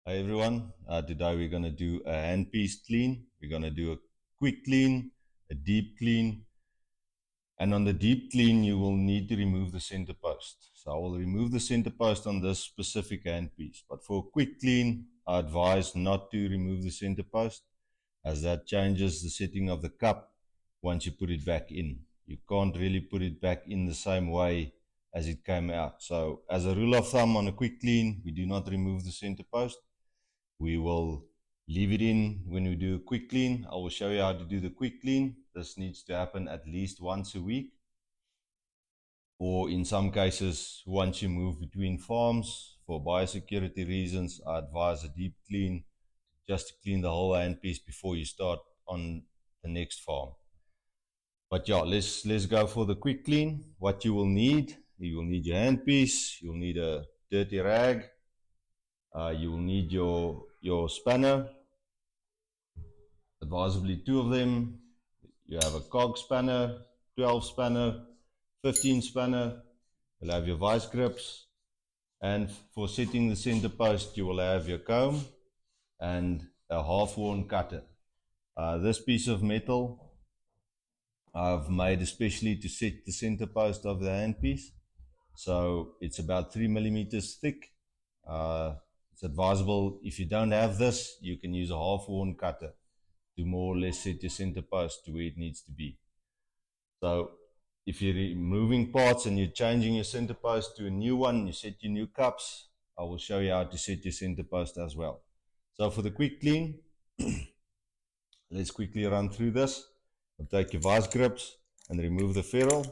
Hi everyone, today we're going to do a handpiece clean. We're going to do a quick clean, a deep clean, and on the deep clean you will need to remove the center post. So I will remove the center post on this specific handpiece, but for a quick clean I advise not to remove the center post, as that changes the setting of the cup once you put it back in. You can't really put it back in the same way as it came out. So as a rule of thumb, on a quick clean we do not remove the center post. We will leave it in when we do a quick clean. I will show you how to do the quick clean. This needs to happen at least once a week, or in some cases once you move between farms. For biosecurity reasons, I advise a deep clean, just to clean the whole handpiece before you start on the next farm. But yeah, let's go for the quick clean. What you will need your handpiece, you'll need a dirty rag, you will need your spanner, advisably 2 of them. You have a cog spanner, 12 spanner, 15 spanner. You'll have your vice grips, and for setting the center post you will have your comb and a half-worn cutter. This piece of metal I've made especially to set the center post of the handpiece. So it's about 3 millimeters thick. It's advisable, if you don't have this, you can use a half-worn cutter to more or less set your center post to where it needs to be. So if you're removing parts and you're changing your center post to a new one, you set your new cups, I will show you how to set your center post as well. So for the quick clean, let's quickly run through this. I'll take your vice grips and remove the ferrule.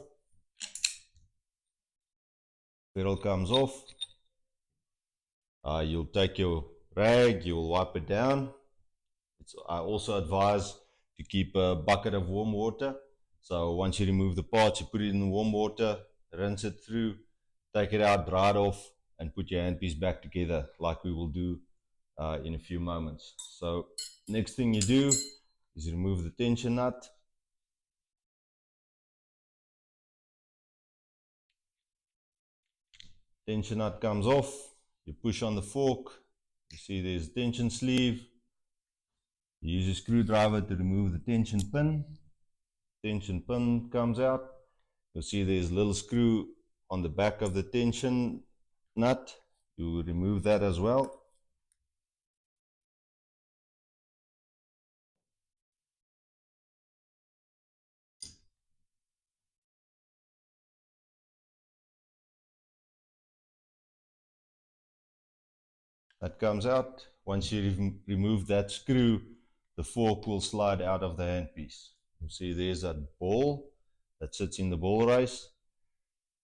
Ferrule comes off. You'll take your rag, you'll wipe it down. I also advise to keep a bucket of warm water. So once you remove the parts, you put it in warm water, rinse it through, take it out, dry it off, and put your handpiece back together like we will do in a few moments. So next thing you do is remove the tension nut. Tension nut comes off, you push on the fork, you see there's a tension sleeve. You use a screwdriver to remove the tension pin. Tension pin comes out. You'll see there's a little screw on the back of the tension nut. You remove that as well. That comes out. Once you remove that screw, the fork will slide out of the handpiece. You see there's a ball that sits in the ball race.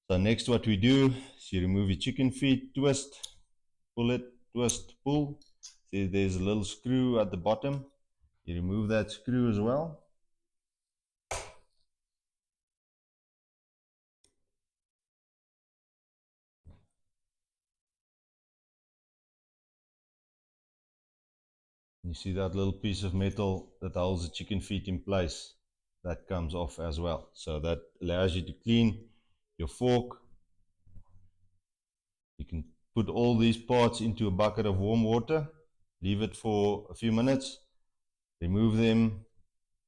So next what we do is you remove your chicken feet, twist, pull it, twist, pull. See there's a little screw at the bottom. You remove that screw as well. You see that little piece of metal that holds the chicken feet in place, that comes off as well. So that allows you to clean your fork. You can put all these parts into a bucket of warm water, leave it for a few minutes, remove them,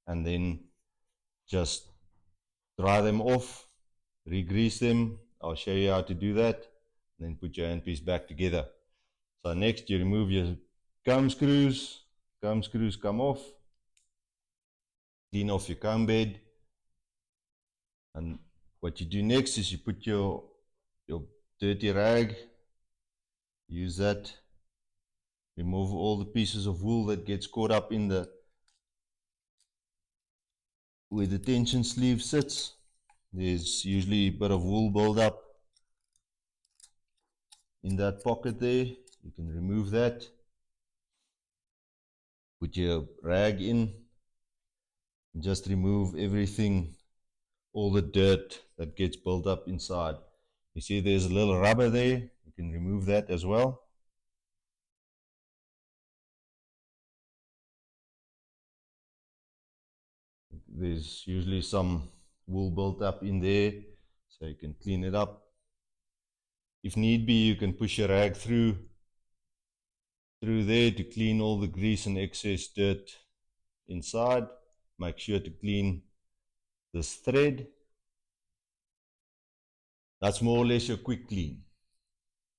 and then just dry them off, re-grease them. I'll show you how to do that, and then put your handpiece back together. So next you remove your comb screws. Comb screws come off. Clean off your comb bed, and what you do next is you put your dirty rag, use that, remove all the pieces of wool that gets caught up in the where the tension sleeve sits. There's usually a bit of wool build up in that pocket there. You can remove that, put your rag in, and just remove everything, all the dirt that gets built up inside. You see there's a little rubber there, you can remove that as well. There's usually some wool built up in there, so you can clean it up. If need be, you can push your rag through through there to clean all the grease and excess dirt inside. Make sure to clean this thread. That's more or less your quick clean.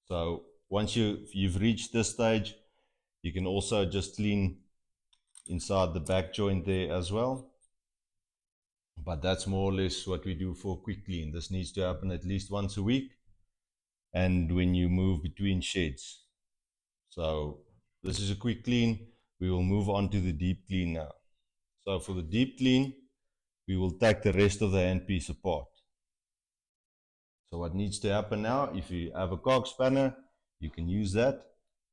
So once you've reached this stage, you can also just clean inside the back joint there as well. But that's more or less what we do for quick clean. This needs to happen at least once a week, and when you move between sheds. So this is a quick clean. We will move on to the deep clean now. So for the deep clean, we will take the rest of the handpiece apart. So what needs to happen now, if you have a cog spanner, you can use that.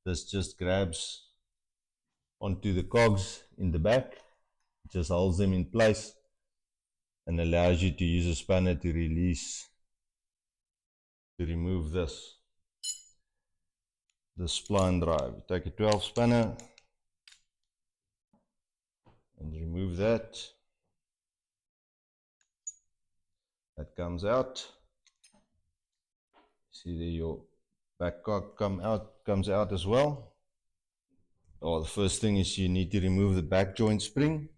This just grabs onto the cogs in the back, just holds them in place and allows you to use a spanner to remove this spline drive. You take a 12 spanner and remove that. That comes out. See there, your back cog comes out as well. Oh, the first thing is you need to remove the back joint spring.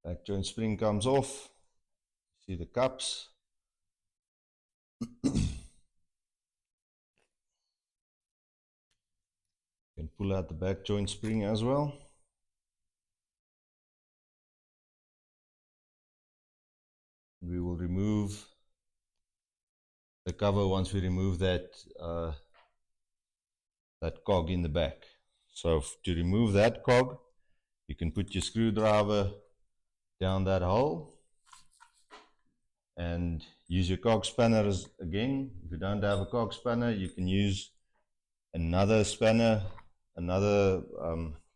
Back joint spring comes off. See the cups. You can pull out the back joint spring as well. We will remove the cover once we remove that cog in the back. So to remove that cog, you can put your screwdriver down that hole and use your cog spanner again. If you don't have a cog spanner, you can use another spanner, another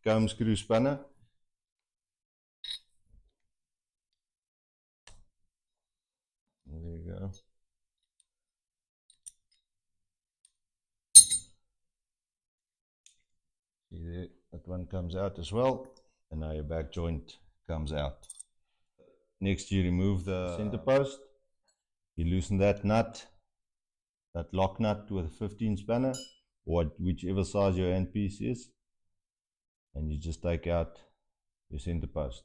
comb screw spanner. There you go. See there, that one comes out as well, and now your back joint comes out. Next, you remove the center post. You loosen that nut, that lock nut with a 15 spanner, or whichever size your handpiece is, and you just take out your center post.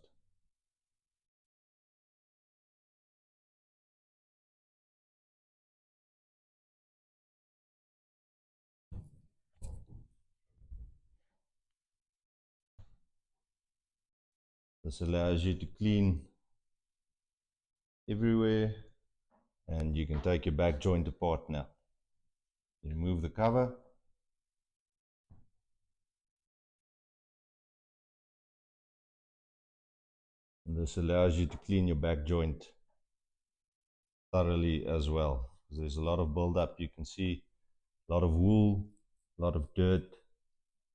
This allows you to clean everywhere, and you can take your back joint apart now. You remove the cover. And this allows you to clean your back joint thoroughly as well. There's a lot of buildup. You can see a lot of wool, a lot of dirt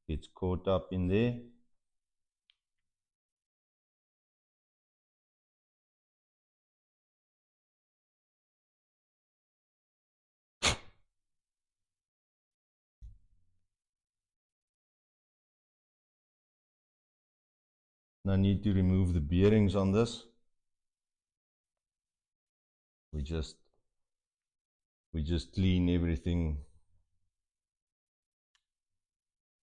gets caught up in there. Now I need to remove the bearings on this. We just clean everything,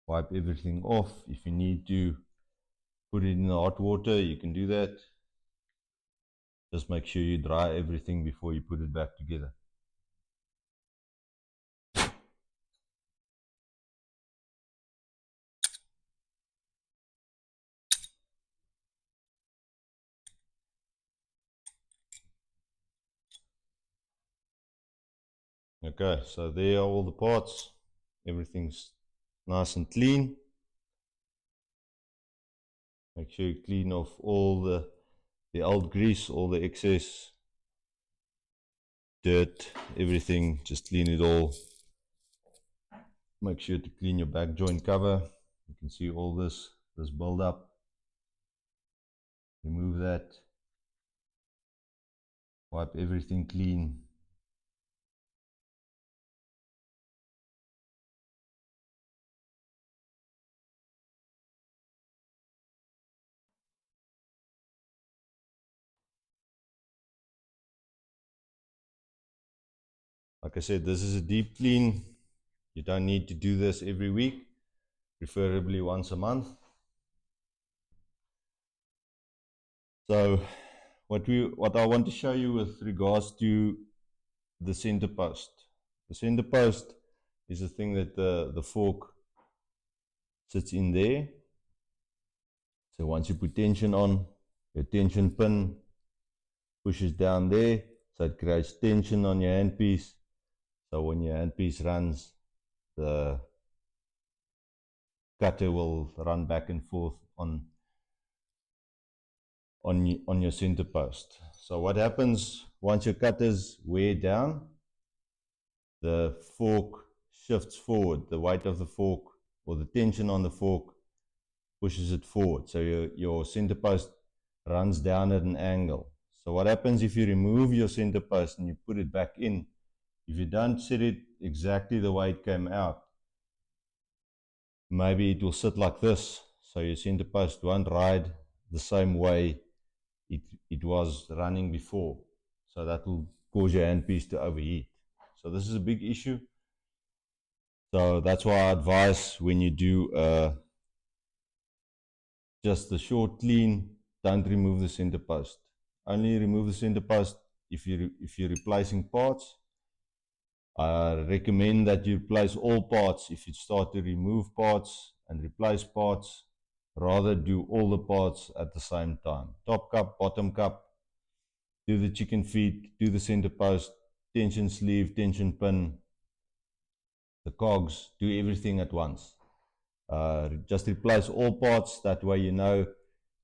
wipe everything off. If you need to put it in the hot water, you can do that. Just make sure you dry everything before you put it back together. Okay, so there are all the parts. Everything's nice and clean. Make sure you clean off all the old grease, all the excess dirt, everything. Just clean it all. Make sure to clean your back joint cover. You can see all this build up. Remove that. Wipe everything clean. Like I said, this is a deep clean. You don't need to do this every week, preferably once a month. So what I want to show you with regards to the center post. The center post is the thing that the fork sits in there. So once you put tension on, your tension pin pushes down there, so it creates tension on your handpiece. So when your handpiece runs, the cutter will run back and forth on your center post. So what happens once your cutters wear down, the fork shifts forward. The weight of the fork or the tension on the fork pushes it forward. So your center post runs down at an angle. So what happens if you remove your center post and you put it back in? If you don't set it exactly the way it came out, maybe it will sit like this. So your center post won't ride the same way it was running before. So that will cause your handpiece to overheat. So this is a big issue. So that's why I advise when you do just the short clean, don't remove the center post. Only remove the center post if you're replacing parts. I recommend that you replace all parts. If you start to remove parts and replace parts, rather do all the parts at the same time. Top cup, bottom cup, do the chicken feet, do the center post, tension sleeve, tension pin, the cogs, do everything at once. Just replace all parts, that way you know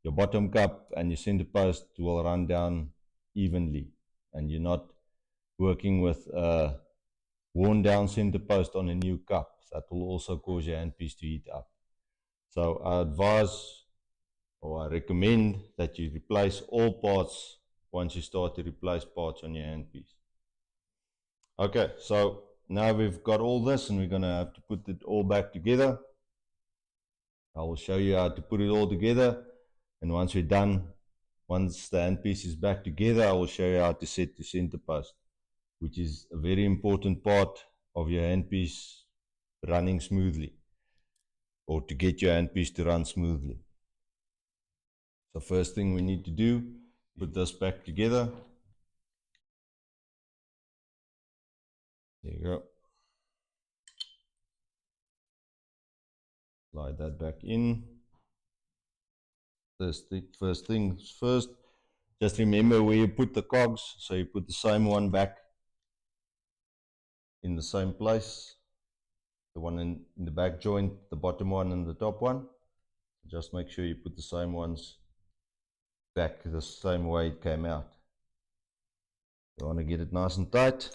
your bottom cup and your center post will run down evenly, and you're not working with a worn down center post on a new cup. That will also cause your handpiece to heat up. So I advise, or I recommend, that you replace all parts once you start to replace parts on your handpiece. Okay, so now we've got all this and we're going to have to put it all back together. I will show you how to put it all together, and once we're done, once the handpiece is back together, I will show you how to set the center post, which is a very important part of your handpiece running smoothly, or to get your handpiece to run smoothly. So first thing we need to do, put this back together. There you go. Slide that back in. First things first, just remember where you put the cogs, so you put the same one back in the same place. The one in the back joint, the bottom one and the top one. Just make sure you put the same ones back the same way it came out. You want to get it nice and tight.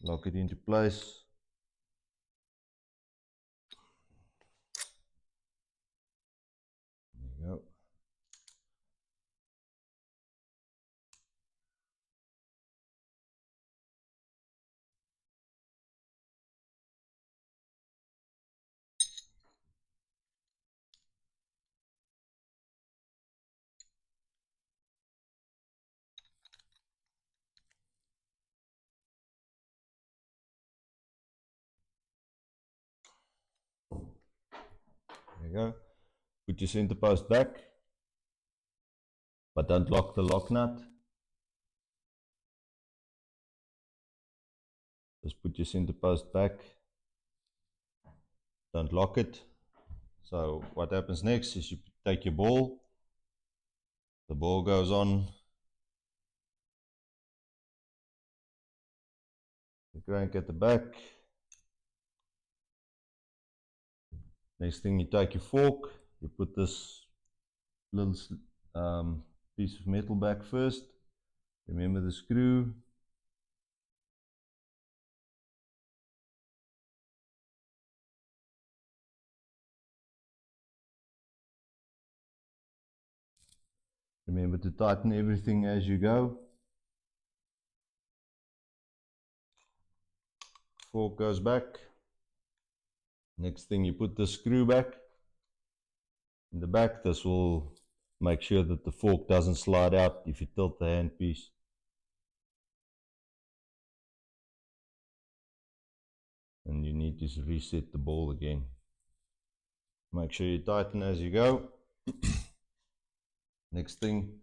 Lock it into place. There you go. There you go. Put your center post back, but don't lock the lock nut. Just put your center post back. Don't lock it. So what happens next is you take your ball. The ball goes on the crank at the back. Next thing, you take your fork. You put this little piece of metal back first. Remember the screw. Remember to tighten everything as you go. Fork goes back. Next thing, you put the screw back in the back. This will make sure that the fork doesn't slide out if you tilt the handpiece. and you need to reset the ball again. Make sure you tighten as you go. Next thing,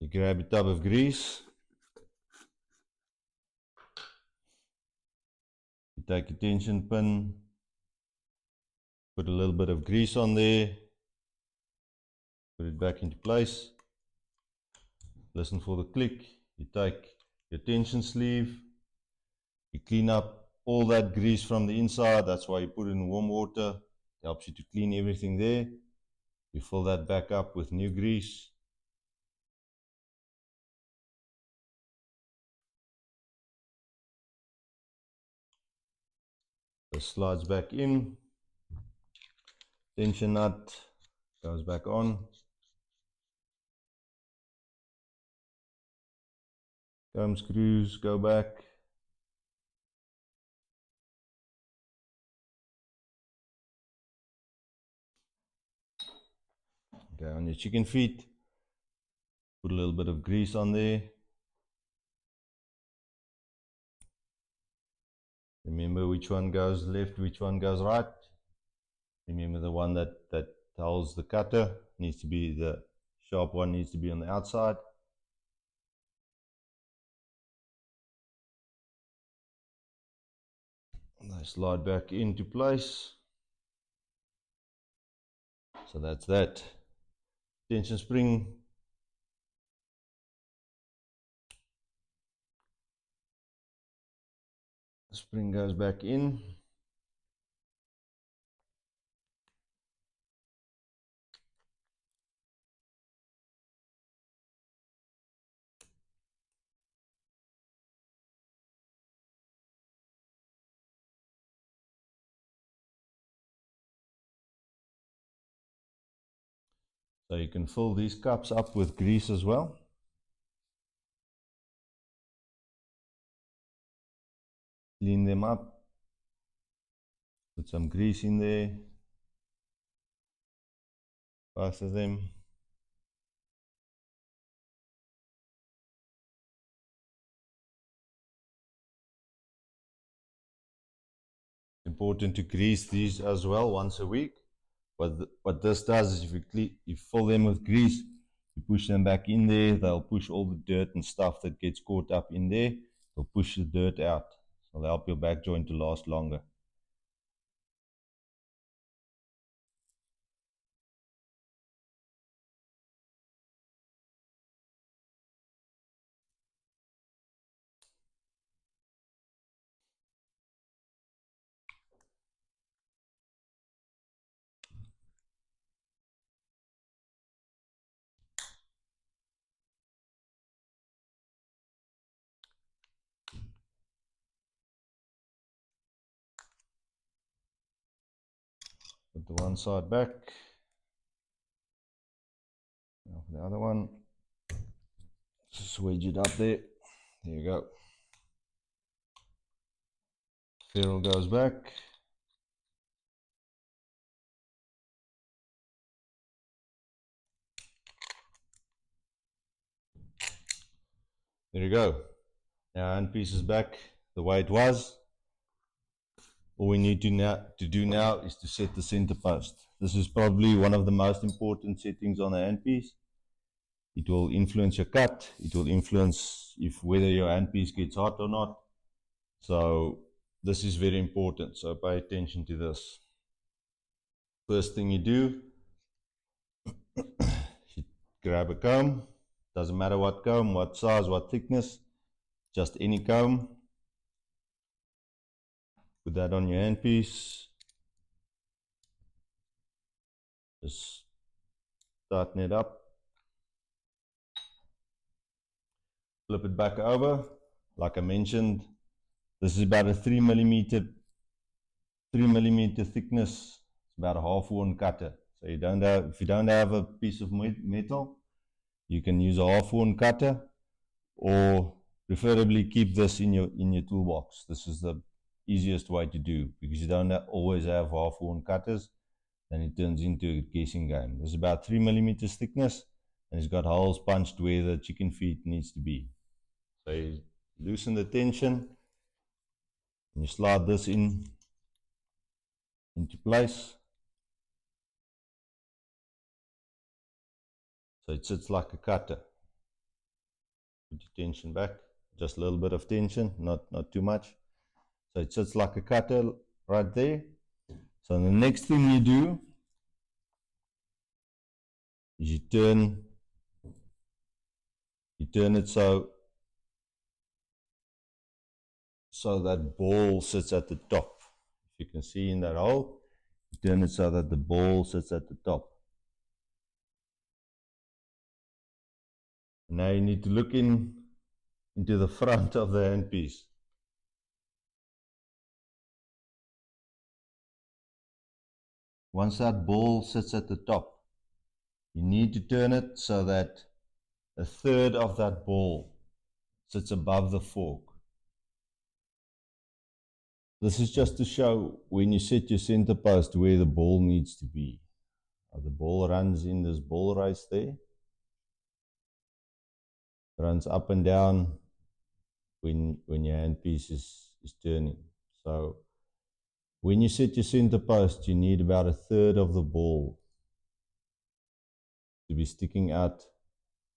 you grab a tub of grease. You take a tension pin, put a little bit of grease on there, put it back into place. Listen for the click. You take your tension sleeve, you clean up all that grease from the inside. That's why you put it in warm water. It helps you to clean everything there. You fill that back up with new grease. It slides back in. Tension nut goes back on. Comb screws go back. Okay, on your chicken feet, put a little bit of grease on there. Remember which one goes left, which one goes right. Remember the one that holds the cutter needs to be, the sharp one needs to be on the outside. And they slide back into place. So that's that. Tension spring. The spring goes back in. So you can fill these cups up with grease as well. Clean them up. Put some grease in there. Both of them. Important to grease these as well once a week. What this does is if you fill them with grease, you push them back in there, they'll push all the dirt and stuff that gets caught up in there. They'll push the dirt out. So they'll help your back joint to last longer. Put the one side back. Now for the other one. Just wedge it up there. There you go. Ferrule goes back. There you go. Now handpiece is back the way it was. All we need to do now is to set the center post. This is probably one of the most important settings on a handpiece. It will influence your cut. It will influence whether your handpiece gets hot or not. So this is very important. So pay attention to this. First thing you do, you grab a comb. Doesn't matter what comb, what size, what thickness, just any comb. Put that on your handpiece. Just tighten it up. Flip it back over. Like I mentioned, this is about a 3 millimeter thickness. It's about a half-worn cutter. So if you don't have a piece of metal, you can use a half-worn cutter, or preferably keep this in your toolbox. This is the easiest way to do, because you don't always have half-worn cutters, then it turns into a guessing game. This is about 3 millimeters thickness, and it's got holes punched where the chicken feet needs to be. So you loosen the tension, And you slide this into place. So it sits like a cutter. Put your tension back, just a little bit of tension, not too much. So it sits like a cutter right there. So the next thing you do is you turn it so that ball sits at the top. If you can see in that hole, you turn it so that the ball sits at the top. Now you need to look into the front of the handpiece. Once that ball sits at the top, you need to turn it so that a third of that ball sits above the fork. This is just to show when you set your center post where the ball needs to be. The ball runs in this ball race there, runs up and down when your handpiece is turning. So when you set your center post, you need about a third of the ball to be sticking out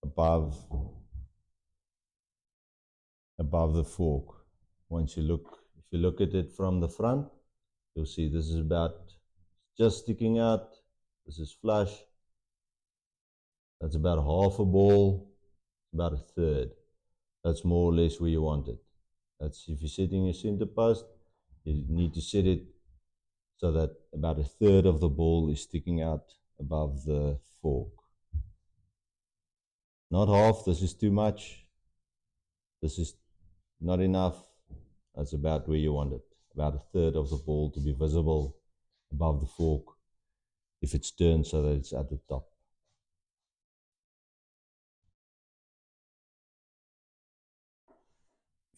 above the fork. Once if you look at it from the front, you'll see this is about just sticking out. This is flush. That's about half a ball, about a third. That's more or less where you want it. That's if you're setting your center post, you need to set it so that about a third of the ball is sticking out above the fork. Not half, this is too much. This is not enough. That's about where you want it. About a third of the ball to be visible above the fork if it's turned so that it's at the top.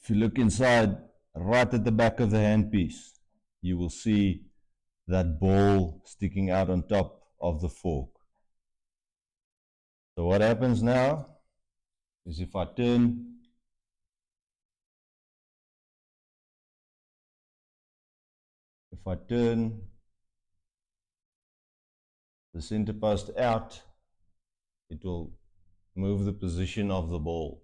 If you look inside, right at the back of the handpiece, you will see that ball sticking out on top of the fork. So what happens now is if I turn the center post out, it will move the position of the ball.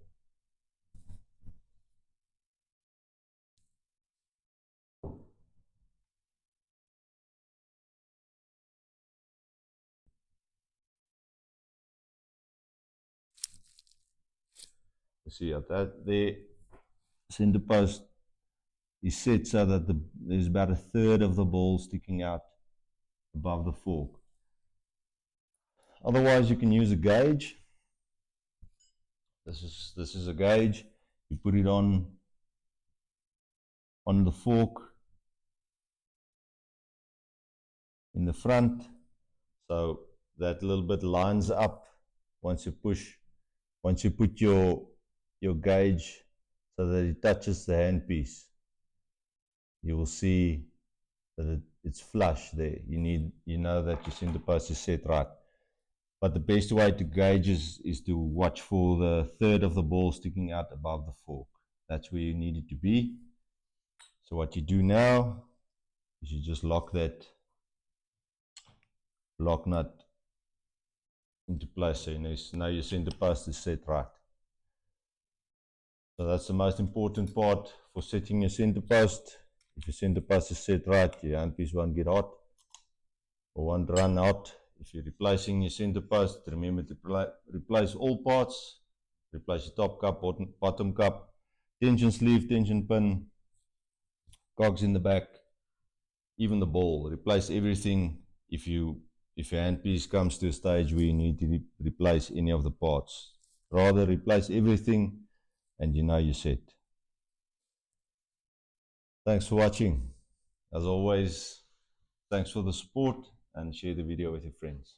You see that the center post is set so that there's about a third of the ball sticking out above the fork. Otherwise, you can use a gauge. This is a gauge. You put it on the fork in the front, so that little bit lines up. Once you put your gauge so that it touches the handpiece, you will see that it's flush there. You know that your center post is set right. But the best way to gauge is to watch for the third of the ball sticking out above the fork. That's where you need it to be. So what you do now is you just lock that lock nut into place. So now your center post is set right. So that's the most important part for setting your center post. If your center post is set right, your handpiece won't get hot or won't run hot. If you're replacing your center post, remember to replace all parts. Replace your top cup, bottom cup, tension sleeve, tension pin, cogs in the back, even the ball. Replace everything if your handpiece comes to a stage where you need to replace any of the parts. Rather replace everything and you know you're set. Thanks for watching. As always, thanks for the support and share the video with your friends.